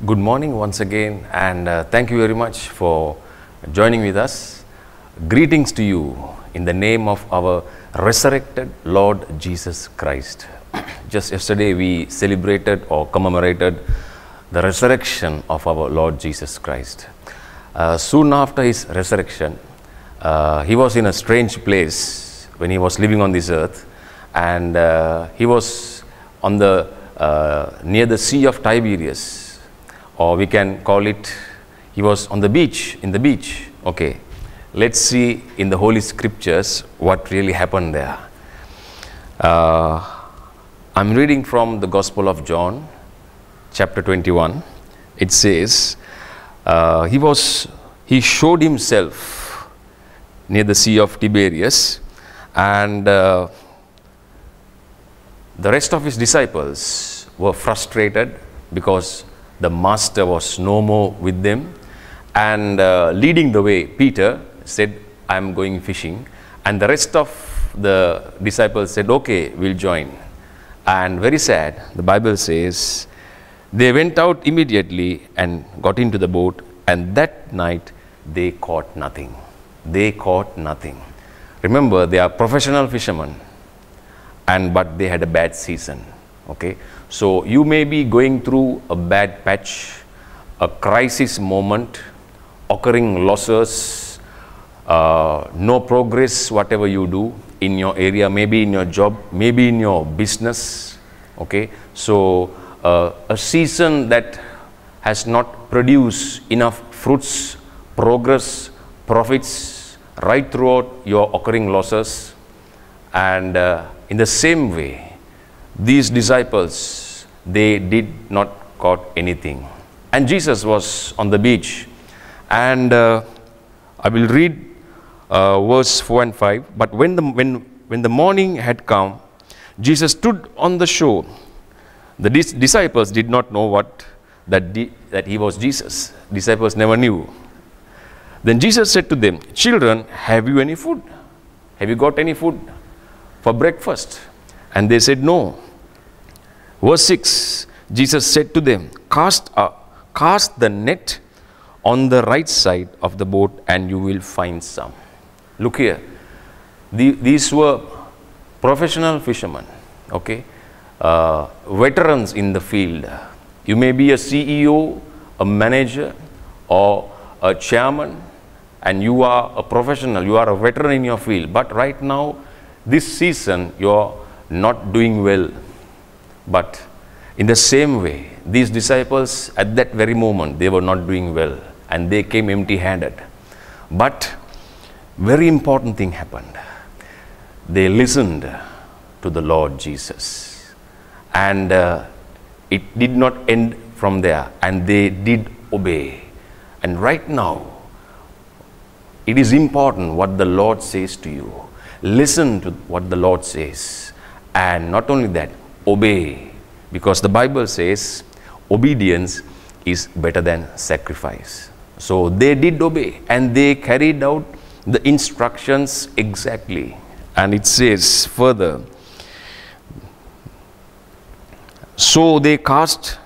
Good morning once again, and thank you very much for joining with us. Greetings to you in the name of our resurrected Lord Jesus Christ. Just yesterday we celebrated or commemorated the resurrection of our Lord Jesus Christ. Soon after his resurrection, he was in a strange place when he was living on this earth, and he was on the near the Sea of Tiberias, or we can call it, he was on the beach, in the beach. Okay, let's see in the Holy Scriptures what really happened there. I'm reading from the Gospel of John, chapter 21. It says, he showed himself near the Sea of Tiberias, and the rest of his disciples were frustrated because the master was no more with them, and leading the way, Peter said, I'm going fishing, and the rest of the disciples said, okay, we'll join. And very sad, the Bible says, they went out immediately and got into the boat, and that night they caught nothing. They caught nothing. Remember, they are professional fishermen, but they had a bad season. Okay, so you may be going through a bad patch, a crisis moment, occurring losses, no progress whatever you do in your area, maybe in your job, maybe in your business. Okay, so a season that has not produced enough fruits, progress, profits right throughout your occurring losses. And in the same way, these disciples, they did not caught anything. And Jesus was on the beach. And I will read verse 4 and 5. But when the morning had come, Jesus stood on the shore. The disciples did not know that he was Jesus. Disciples never knew. Then Jesus said to them, children, have you any food? Have you got any food for breakfast? And they said, no. Verse 6, Jesus said to them, cast the net on the right side of the boat and you will find some. Look here, these were professional fishermen, okay, veterans in the field. You may be a CEO, a manager, or a chairman, and you are a professional, you are a veteran in your field. But right now, this season, you are not doing well. But in the same way, these disciples at that very moment, they were not doing well, and they came empty-handed. But very important thing happened. They listened to the Lord Jesus, and it did not end from there, and they did obey. And right now, it is important what the Lord says to you. Listen to what the Lord says, and not only that, obey, because the Bible says obedience is better than sacrifice. So they did obey, and they carried out the instructions exactly. And it says further, so they cast,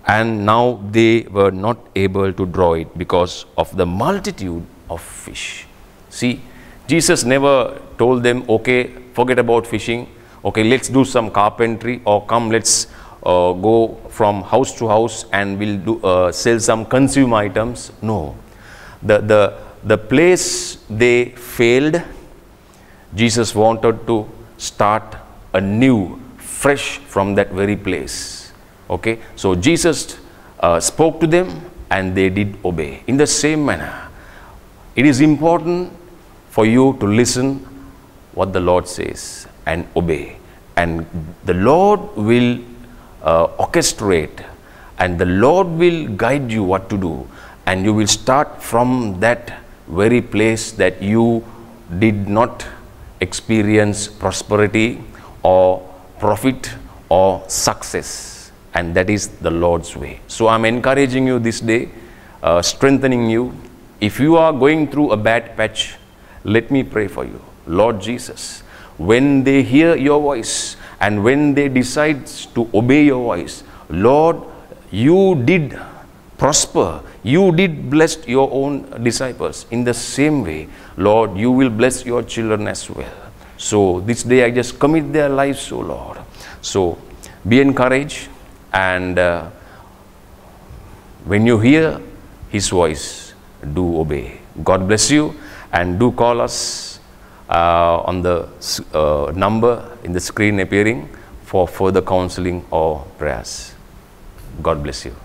and now they were not able to draw it because of the multitude of fish. See, Jesus never told them, okay, forget about fishing, okay, let's do some carpentry, or come, let's go from house to house and we'll do, sell some consumer items. No. The place they failed, Jesus wanted to start anew, fresh from that very place. Okay, so Jesus spoke to them and they did obey. In the same manner, it is important for you to listen what the Lord says and obey, and the Lord will orchestrate, and the Lord will guide you what to do, and you will start from that very place that you did not experience prosperity or profit or success, and that is the Lord's way. So I'm encouraging you this day, strengthening you. If you are going through a bad patch, let me pray for you. Lord Jesus, when they hear your voice and when they decide to obey your voice, Lord, you did prosper. You did bless your own disciples. In the same way, Lord, you will bless your children as well. So this day I just commit their lives, O Lord. So be encouraged, and when you hear His voice, do obey. God bless you, and do call us on the number in the screen appearing for further counseling or prayers. God bless you.